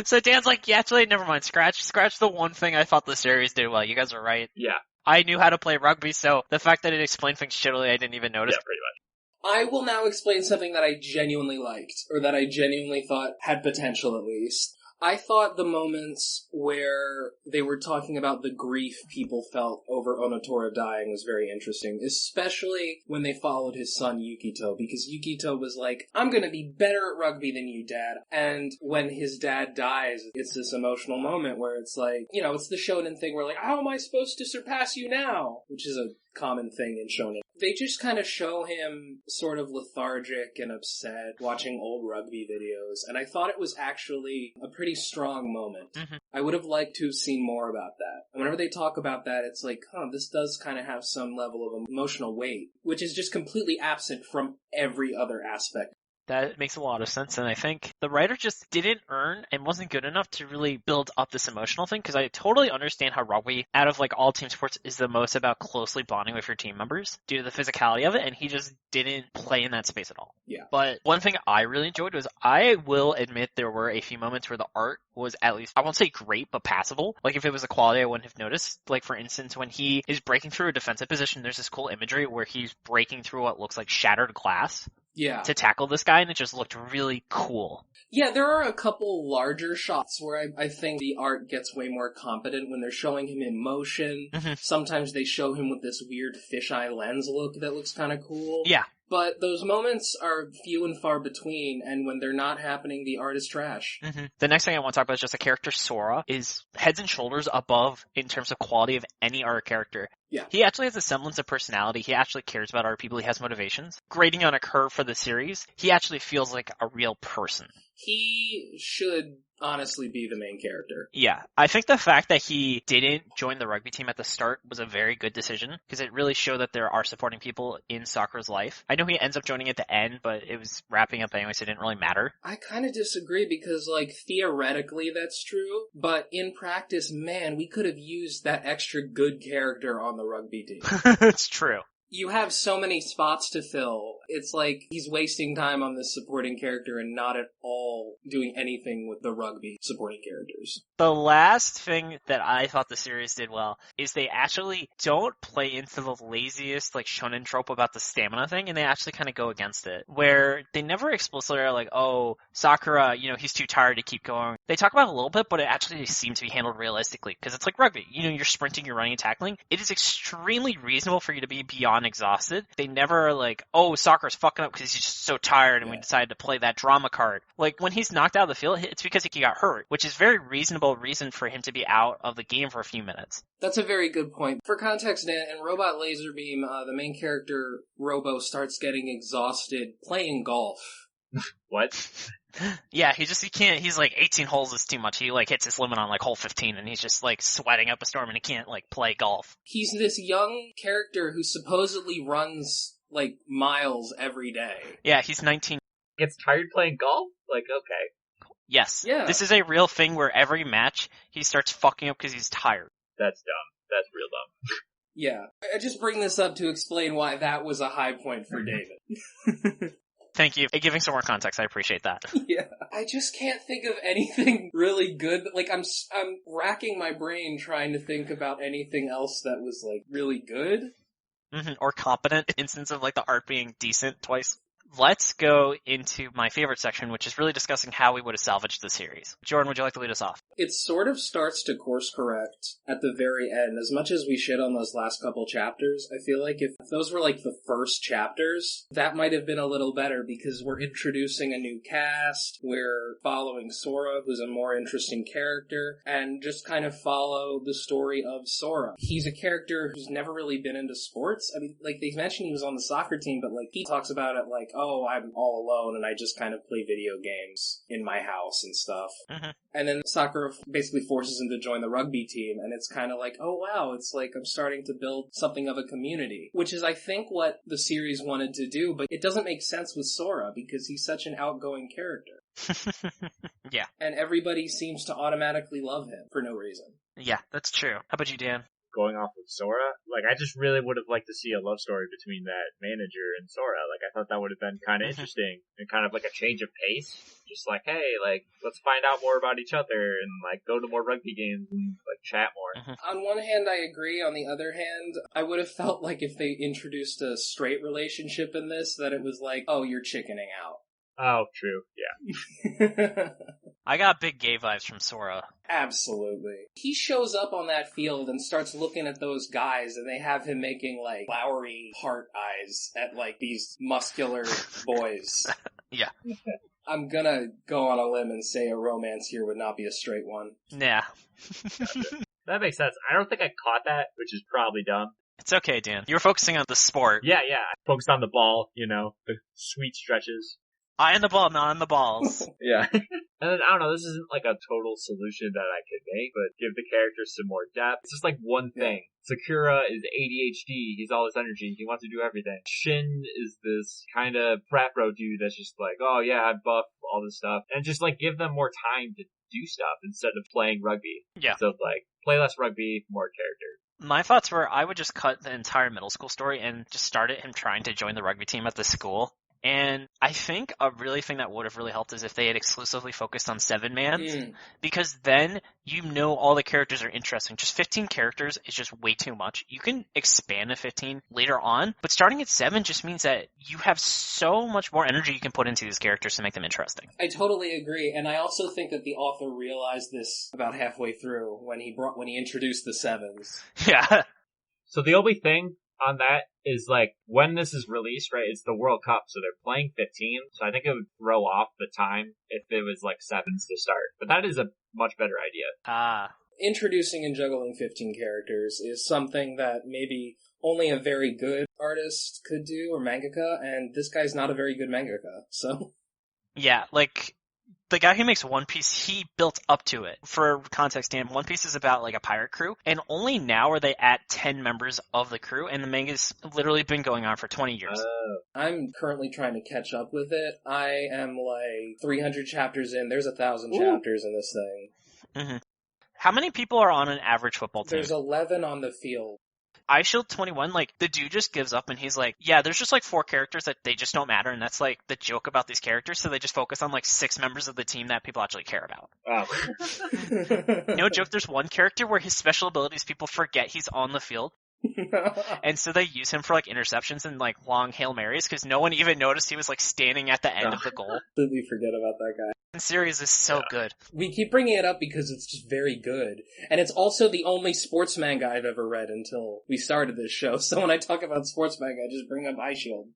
So Dan's like, yeah, actually, never mind. Scratch the one thing I thought the series did well. You guys are right. Yeah. I knew how to play rugby, so the fact that it explained things shittily, I didn't even notice. Yeah, pretty much. I will now explain something that I genuinely liked, or that I genuinely thought had potential at least. I thought the moments where they were talking about the grief people felt over Onotora dying was very interesting, especially when they followed his son Yukito, because Yukito was like, I'm gonna be better at rugby than you, Dad. And when his dad dies, it's this emotional moment where it's like, it's the shonen thing where like, how am I supposed to surpass you now? Which is a common thing in shonen. They just kind of show him sort of lethargic and upset watching old rugby videos, and I thought it was actually a pretty strong moment. Mm-hmm. I would have liked to have seen more about that. And whenever they talk about that, it's like, this does kind of have some level of emotional weight, which is just completely absent from every other aspect. That makes a lot of sense, and I think the writer just didn't earn and wasn't good enough to really build up this emotional thing, because I totally understand how rugby, out of like all team sports, is the most about closely bonding with your team members due to the physicality of it, and he just didn't play in that space at all. Yeah. But one thing I really enjoyed was, I will admit there were a few moments where the art was at least, I won't say great, but passable. Like if it was a quality I wouldn't have noticed. Like for instance, when he is breaking through a defensive position, there's this cool imagery where he's breaking through what looks like shattered glass. Yeah. To tackle this guy, and it just looked really cool. Yeah, there are a couple larger shots where I think the art gets way more competent when they're showing him in motion. Mm-hmm. Sometimes they show him with this weird fisheye lens look that looks kind of cool. Yeah. But those moments are few and far between, and when they're not happening, the art is trash. Mm-hmm. The next thing I want to talk about is just the character Sora is heads and shoulders above in terms of quality of any art character. Yeah. He actually has a semblance of personality. He actually cares about other people. He has motivations. Grading on a curve for the series, he actually feels like a real person. He should honestly be the main character. Yeah. I think the fact that he didn't join the rugby team at the start was a very good decision, because it really showed that there are supporting people in Sakura's life. I know he ends up joining at the end, but it was wrapping up anyway, so it didn't really matter. I kind of disagree, because, like, theoretically that's true, but in practice, man, we could have used that extra good character on the rugby team. It's true. You have so many spots to fill. It's like he's wasting time on this supporting character and not at all doing anything with the rugby supporting characters. The last thing that I thought the series did well is they actually don't play into the laziest like shonen trope about the stamina thing, and they actually kind of go against it, where they never explicitly are like, oh, Sakura, he's too tired to keep going. They talk about it a little bit, but it actually seems to be handled realistically, because it's like rugby. You're sprinting, you're running and tackling. It is extremely reasonable for you to be beyond exhausted. They never are like, oh, Sakura's fucking up because he's just so tired and we decided to play that drama card. Like, when he's knocked out of the field, it's because he got hurt, which is very reasonable reason for him to be out of the game for a few minutes. That's a very good point. For context, in Robot Laser Beam, the main character, Robo, starts getting exhausted playing golf. What? Yeah, he can't, he's like 18 holes is too much. He like hits his limit on like hole 15 and he's just like sweating up a storm and he can't like play golf. He's this young character who supposedly runs like miles every day. Yeah, he's 19. Gets tired playing golf? Like, okay. Yes. Yeah. This is a real thing where every match he starts fucking up because he's tired. That's dumb. That's real dumb. Yeah. I just bring this up to explain why that was a high point for David. Thank you for giving some more context. I appreciate that. Yeah. I just can't think of anything really good. Like, I'm racking my brain trying to think about anything else that was, like, really good. Mm-hmm. Or competent instance of, like, the art being decent twice. Let's go into my favorite section, which is really discussing how we would have salvaged the series. Jordan, would you like to lead us off? It sort of starts to course correct at the very end. As much as we shit on those last couple chapters, I feel like if those were like the first chapters, that might have been a little better, because we're introducing a new cast, we're following Sora, who's a more interesting character, and just kind of follow the story of Sora. He's a character who's never really been into sports. I mean, like, they mentioned he was on the soccer team, but like, he talks about it like, oh, oh, I'm all alone and I just kind of play video games in my house and stuff. And then Sakura basically forces him to join the rugby team, and it's kind of like, oh wow, it's like I'm starting to build something of a community, which is I think what the series wanted to do, but it doesn't make sense with Sora because he's such an outgoing character. Yeah. And everybody seems to automatically love him for no reason. Yeah, that's true. How about you, Dan? Going off with Sora, like, I just really would have liked to see a love story between that manager and Sora. Like, I thought that would have been kind of interesting and kind of like a change of pace. Just like, hey, like, let's find out more about each other and, like, go to more rugby games and, like, chat more. On one hand, I agree. On the other hand, I would have felt like if they introduced a straight relationship in this, that it was like, oh, you're chickening out. Oh, true. Yeah. I got big gay vibes from Sora. Absolutely. He shows up on that field and starts looking at those guys, and they have him making, like, flowery heart eyes at, like, these muscular boys. Yeah. I'm gonna go on a limb and say a romance here would not be a straight one. Yeah. That makes sense. I don't think I caught that, which is probably dumb. It's okay, Dan. You were focusing on the sport. Yeah. I focused on the ball, you know, the sweet stretches. Eye on the ball, not on the balls. Yeah. And then, I don't know, this isn't like a total solution that I could make, but give the characters some more depth. It's just like one thing. Sakura is ADHD, he's all this energy, he wants to do everything. Shin is this kind of frat bro dude that's just like, oh yeah, I'm buff, all this stuff. And just like give them more time to do stuff instead of playing rugby. Yeah. So like, play less rugby, more characters. My thoughts were I would just cut the entire middle school story and just start it him trying to join the rugby team at the school. And I think a really thing that would have really helped is if they had exclusively focused on 7-mans, because then you know all the characters are interesting. Just 15 characters is just way too much. You can expand to 15 later on, but starting at 7 just means that you have so much more energy you can put into these characters to make them interesting. I totally agree, and I also think that the author realized this about halfway through when he introduced the 7s. Yeah. So the only thing on that is like when this is released, right? It's the World Cup, so they're playing 15. So I think it would throw off the time if it was like 7s to start. But that is a much better idea. Introducing and juggling 15 characters is something that maybe only a very good artist could do, or mangaka, and this guy's not a very good mangaka, so. Yeah, like, the guy who makes One Piece, he built up to it. For context, Dan, One Piece is about, like, a pirate crew, and only now are they at 10 members of the crew, and the manga's literally been going on for 20 years. I'm currently trying to catch up with it. I am, like, 300 chapters in. There's 1,000 chapters in this thing. How many people are on an average football team? There's 11 on the field. iShield 21, like, the dude just gives up and he's like, yeah, there's just like 4 characters that they just don't matter, and that's like the joke about these characters, so they just focus on like 6 members of the team that people actually care about. Oh. No joke, there's one character where his special abilities people forget he's on the field. And so they use him for like interceptions and like long Hail Marys because no one even noticed he was like standing at the end of the goal. Completely forget about that guy. The series is so good. We keep bringing it up because it's just very good. And it's also the only sports manga I've ever read until we started this show. So when I talk about sports manga, I just bring up iShield.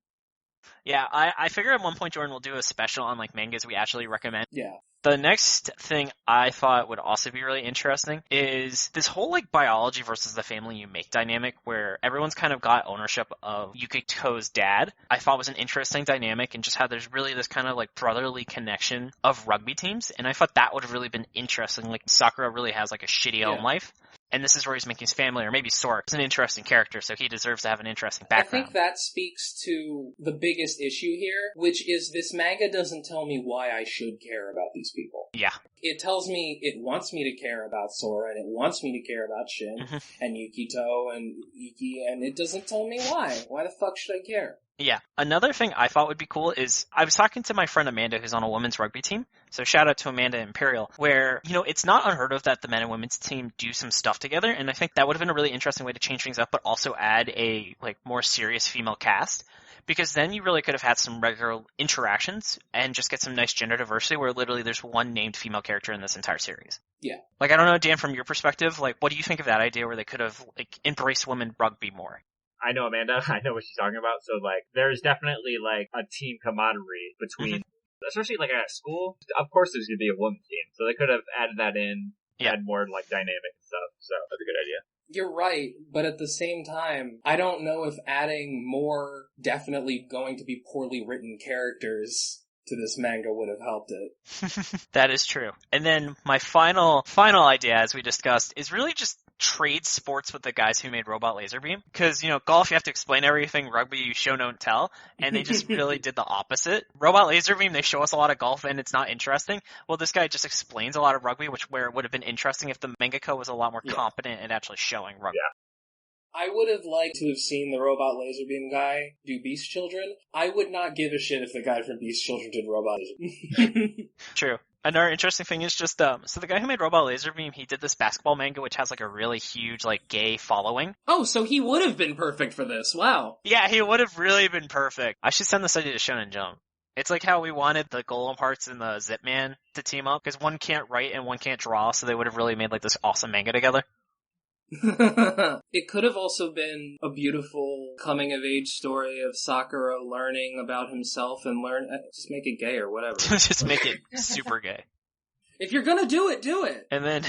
Yeah, I figure at one point, Jordan, will do a special on like mangas we actually recommend. Yeah. The next thing I thought would also be really interesting is this whole like biology versus the family you make dynamic where everyone's kind of got ownership of Yukito's dad. I thought was an interesting dynamic, and just how there's really this kind of like brotherly connection of rugby teams. And I thought that would have really been interesting. Like Sakura really has like a shitty own life. And this is where he's making his family, or maybe Sora is an interesting character, so he deserves to have an interesting background. I think that speaks to the biggest issue here, which is this manga doesn't tell me why I should care about these people. Yeah. It tells me it wants me to care about Sora, and it wants me to care about Shin, and Yukito, and Ikki, and it doesn't tell me why. Why the fuck should I care? Yeah. Another thing I thought would be cool is I was talking to my friend Amanda, who's on a women's rugby team. So shout out to Amanda Imperial, where, you know, it's not unheard of that the men and women's team do some stuff together. And I think that would have been a really interesting way to change things up, but also add a like more serious female cast. Because then you really could have had some regular interactions and just get some nice gender diversity where literally there's one named female character in this entire series. Yeah. Like, I don't know, Dan, from your perspective, like, what do you think of that idea where they could have like embraced women rugby more? I know Amanda. I know what she's talking about. So, like, there's definitely, like, a team camaraderie between, especially, like, at school. Of course there's going to be a women's team. So they could have added that in, add more, like, dynamic and stuff. So that's a good idea. You're right, but at the same time, I don't know if adding more definitely going to be poorly written characters to this manga would have helped it. That is true. And then my final idea, as we discussed, is really just trade sports with the guys who made Robot Laser Beam. Because, golf, you have to explain everything. Rugby, you show, don't tell. And they just really did the opposite. Robot Laser Beam, they show us a lot of golf and it's not interesting. Well, this guy just explains a lot of rugby, where it would have been interesting if the mangaka was a lot more competent at actually showing rugby. Yeah. I would have liked to have seen the Robot Laser Beam guy do Beast Children. I would not give a shit if the guy from Beast Children did Robot Laser Beam. True. Another interesting thing is just, so the guy who made Robot Laser Beam, he did this basketball manga which has like a really huge, like, gay following. Oh, so he would have been perfect for this. Wow. Yeah, he would have really been perfect. I should send this idea to Shonen Jump. It's like how we wanted the Golem Hearts and the Zip Man to team up, because one can't write and one can't draw, so they would have really made like this awesome manga together. It could have also been a beautiful coming-of-age story of Sakura learning about himself and just make it gay or whatever. Just make it super gay. If you're gonna do it, do it! And then,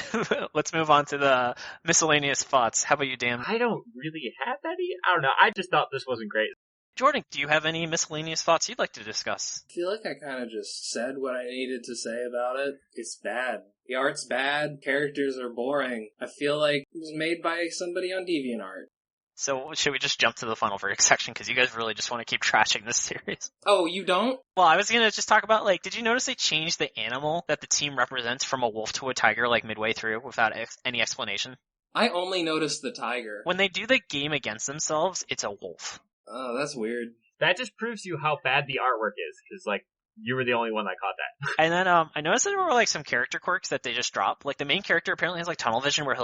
let's move on to the miscellaneous thoughts. How about you, Dan? I don't really have any. I don't know. I just thought this wasn't great. Jordan, do you have any miscellaneous thoughts you'd like to discuss? I feel like I kind of just said what I needed to say about it. It's bad. The art's bad. Characters are boring. I feel like it was made by somebody on DeviantArt. So should we just jump to the final verdict section, because you guys really just want to keep trashing this series? Oh, you don't? Well, I was going to just talk about, did you notice they changed the animal that the team represents from a wolf to a tiger, midway through, without any explanation? I only noticed the tiger. When they do the game against themselves, it's a wolf. Oh, that's weird. That just proves you how bad the artwork is, because, you were the only one that caught that. And then, I noticed that there were, some character quirks that they just dropped. The main character apparently has, tunnel vision, where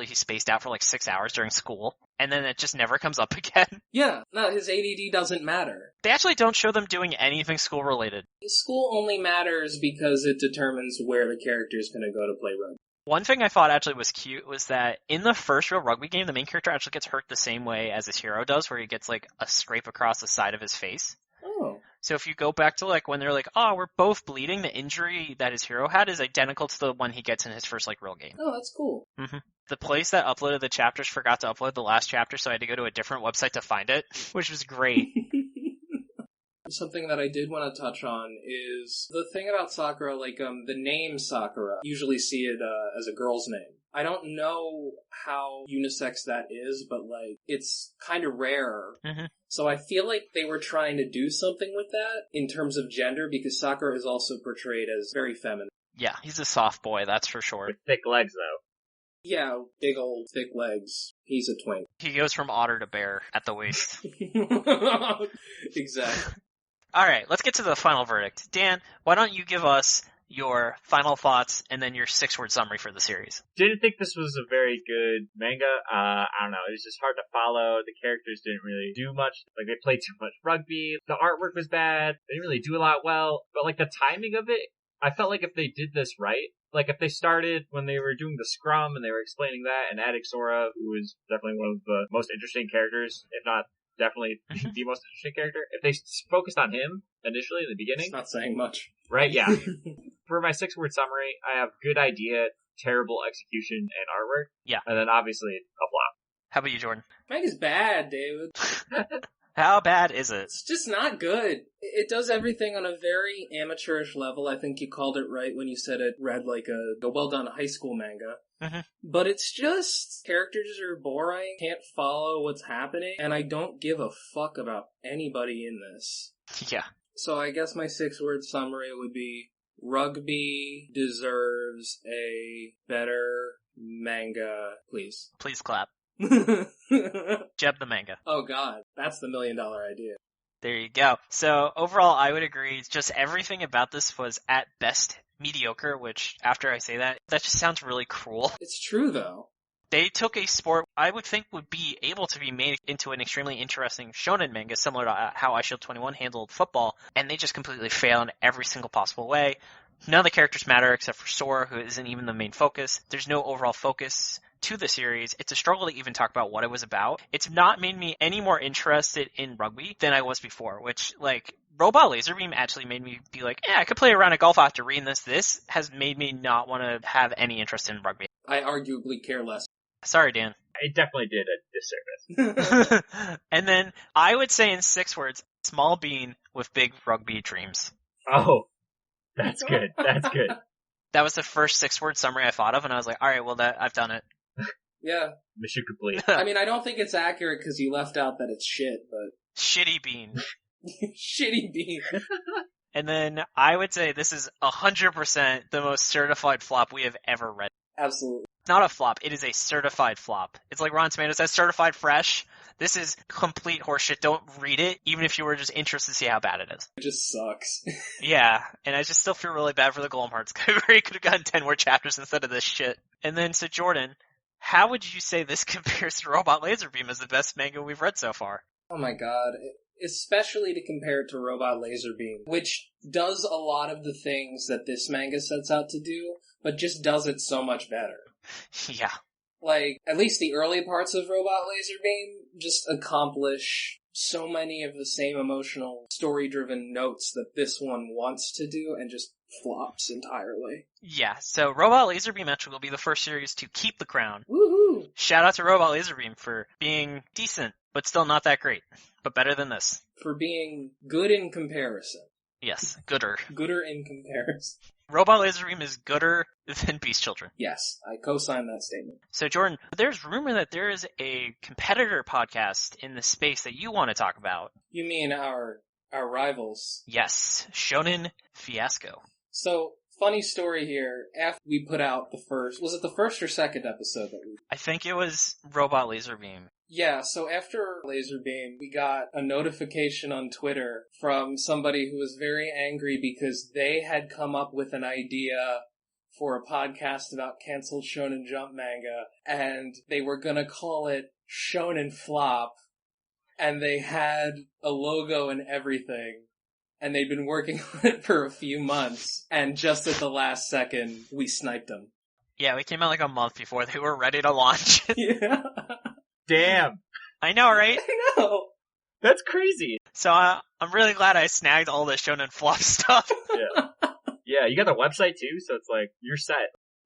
he's spaced out for, 6 hours during school, and then it just never comes up again. Yeah, no, his ADD doesn't matter. They actually don't show them doing anything school-related. School only matters because it determines where the character is going to go to play rugby. One thing I thought actually was cute was that in the first real rugby game, the main character actually gets hurt the same way as his hero does, where he gets, a scrape across the side of his face. Oh. So if you go back to, when they're we're both bleeding, the injury that his hero had is identical to the one he gets in his first, real game. Oh, that's cool. Mm-hmm. The place that uploaded the chapters forgot to upload the last chapter, so I had to go to a different website to find it, which was great. Something that I did want to touch on is the thing about Sakura, the name Sakura. Usually see it as a girl's name. I don't know how unisex that is, but, it's kind of rare. Mm-hmm. So I feel like they were trying to do something with that in terms of gender, because Sakura is also portrayed as very feminine. Yeah, he's a soft boy, that's for sure. With thick legs, though. Yeah, big old thick legs. He's a twink. He goes from otter to bear at the waist. Exactly. Alright, let's get to the final verdict. Dan, why don't you give us your final thoughts and then your 6-word summary for the series? Didn't think this was a very good manga. I don't know. It was just hard to follow. The characters didn't really do much. They played too much rugby. The artwork was bad. They didn't really do a lot well. But, the timing of it, I felt like if they did this right, if they started when they were doing the scrum and they were explaining that and adding Sora, who is definitely one of the most interesting characters, if not definitely the most interesting character. If they focused on him initially in the beginning. It's not saying much. Right, yeah. For my 6-word summary, I have good idea, terrible execution, and artwork. Yeah. And then obviously a flop. How about you, Jordan? Mine is bad, David. How bad is it? It's just not good. It does everything on a very amateurish level. I think you called it right when you said it read like a well-done high school manga. Mm-hmm. But it's just, characters are boring, can't follow what's happening, and I don't give a fuck about anybody in this. Yeah. So I guess my 6-word summary would be, Rugby deserves a better manga, please. Please clap. Jeb the manga. Oh god, that's the $1 million idea. There you go. So overall, I would agree. Just everything about this was at best mediocre, which after I say that just sounds really cruel. It's true though. They took a sport I would think would be able to be made into an extremely interesting shonen manga, similar to how iShield 21 handled football, and they just completely fail in every single possible way. None of the characters matter except for Sora, who isn't even the main focus. There's no overall focus to the series. It's a struggle to even talk about what it was about. It's not made me any more interested in rugby than I was before, which, Robot Laser Beam actually made me be like, I could play a round of golf after reading this. This has made me not want to have any interest in rugby. I arguably care less. Sorry, Dan. It definitely did a disservice. And then I would say in 6 words, small bean with big rugby dreams. Oh, that's good. That's good. That was the first 6-word summary I thought of, and I was like, all right, well, I've done it. Yeah. Mission complete. I mean, I don't think it's accurate because you left out that it's shit, but... Shitty bean. Shitty bean. And then I would say this is 100% the most certified flop we have ever read. Absolutely. Not a flop, it is a certified flop. It's like Rotten Tomatoes says certified fresh. This is complete horseshit. Don't read it, even if you were just interested to see how bad it is. It just sucks. Yeah, and I just still feel really bad for the Golem Hearts category. Could have gotten 10 more chapters instead of this shit. And then, so Jordan, how would you say this compares to Robot Laserbeam as the best manga we've read so far? Oh my god. Especially to compare it to Robot Laserbeam, which does a lot of the things that this manga sets out to do, but just does it so much better. Yeah. Like, at least the early parts of Robot Laserbeam just accomplish so many of the same emotional, story-driven notes that this one wants to do and just flops entirely. Yeah, so Robot Laserbeam actually will be the first series to keep the crown. Woohoo! Shout out to Robot Laserbeam for being decent, but still not that great. But better than this. For being good in comparison. Yes, gooder. Gooder in comparison. Robot Laserbeam is gooder than Beast Children. Yes, I co-sign that statement. So Jordan, there's rumor that there is a competitor podcast in the space that you want to talk about. You mean our rivals? Yes, Shonen Fiasco. So, funny story here, after we put out was it the first or second episode that we... I think it was Robot Laserbeam. Yeah, so after Laserbeam, we got a notification on Twitter from somebody who was very angry because they had come up with an idea for a podcast about canceled Shonen Jump manga, and they were gonna call it Shonen Flop, and they had a logo and everything, and they'd been working on it for a few months, and just at the last second, we sniped them. Yeah, we came out like a month before they were ready to launch. Yeah. Damn. I know, right? I know. That's crazy. So I'm really glad I snagged all the Shonen Flop stuff. Yeah. Yeah, you got the website too, so it's like, you're set.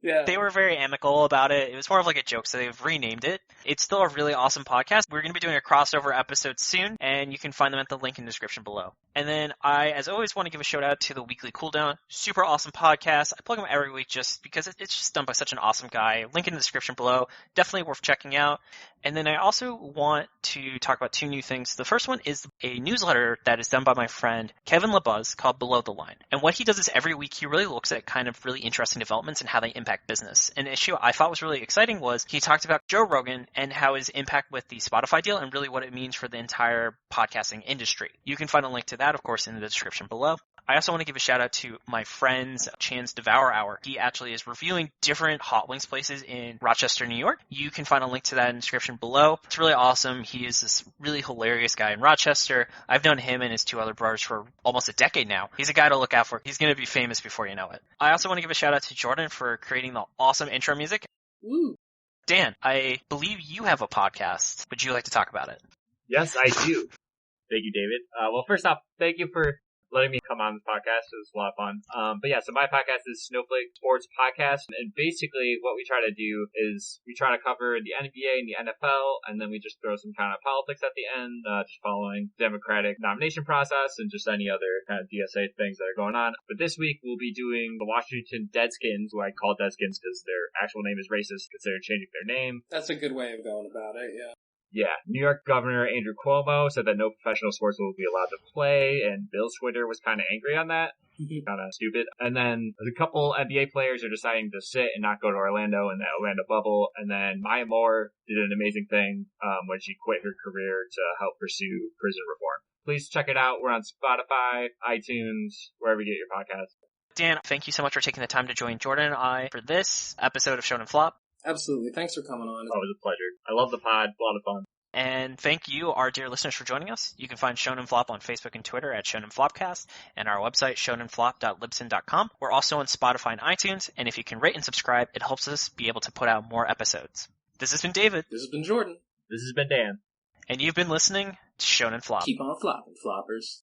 Yeah. They were very amicable about it. It was more of like a joke, so they've renamed it. It's still a really awesome podcast. We're going to be doing a crossover episode soon, and you can find them at the link in the description below. And then I, as always, want to give a shout out to the Weekly Cooldown. Super awesome podcast. I plug them every week just because it's just done by such an awesome guy. Link in the description below. Definitely worth checking out. And then I also want to talk about 2 new things. The first one is a newsletter that is done by my friend Kevin LeBuzz called Below the Line. And what he does is every week he really looks at kind of really interesting developments and how they impact business. An issue I thought was really exciting was he talked about Joe Rogan and how his impact with the Spotify deal and really what it means for the entire podcasting industry. You can find a link to that, of course, in the description below. I also want to give a shout out to my friend's Chan's Devour Hour. He actually is reviewing different hot wings places in Rochester, New York. You can find a link to that in the description below. It's really awesome. He is this really hilarious guy in Rochester. I've known him and his 2 other brothers for almost a decade now. He's a guy to look out for. He's going to be famous before you know it. I also want to give a shout out to Jordan for creating the awesome intro music. Woo. Dan, I believe you have a podcast. Would you like to talk about it? Yes, I do. Thank you, David. Well, first off, thank you for letting me come on this podcast. It was a lot of fun. But yeah, so my podcast is Snowflake Sports Podcast. And basically what we try to do is we try to cover the NBA and the NFL, and then we just throw some kind of politics at the end, just following Democratic nomination process and just any other kind of DSA things that are going on. But this week we'll be doing the Washington Deadskins, who I call Deadskins because their actual name is racist, considering changing their name. That's a good way of going about it, yeah. Yeah, New York Governor Andrew Cuomo said that no professional sports will be allowed to play, and Bill Twitter was kind of angry on that. Kind of stupid. And then a couple NBA players are deciding to sit and not go to Orlando in that Orlando bubble. And then Maya Moore did an amazing thing when she quit her career to help pursue prison reform. Please check it out. We're on Spotify, iTunes, wherever you get your podcasts. Dan, thank you so much for taking the time to join Jordan and I for this episode of Shonen Flop. Absolutely. Thanks for coming on. Oh, it was a pleasure. I love the pod. A lot of fun. And thank you, our dear listeners, for joining us. You can find Shonen Flop on Facebook and Twitter at Shonen Flopcast, and our website, shonenflop.libsyn.com. We're also on Spotify and iTunes, and if you can rate and subscribe, it helps us be able to put out more episodes. This has been David. This has been Jordan. This has been Dan. And you've been listening to Shonen Flop. Keep on flopping, floppers.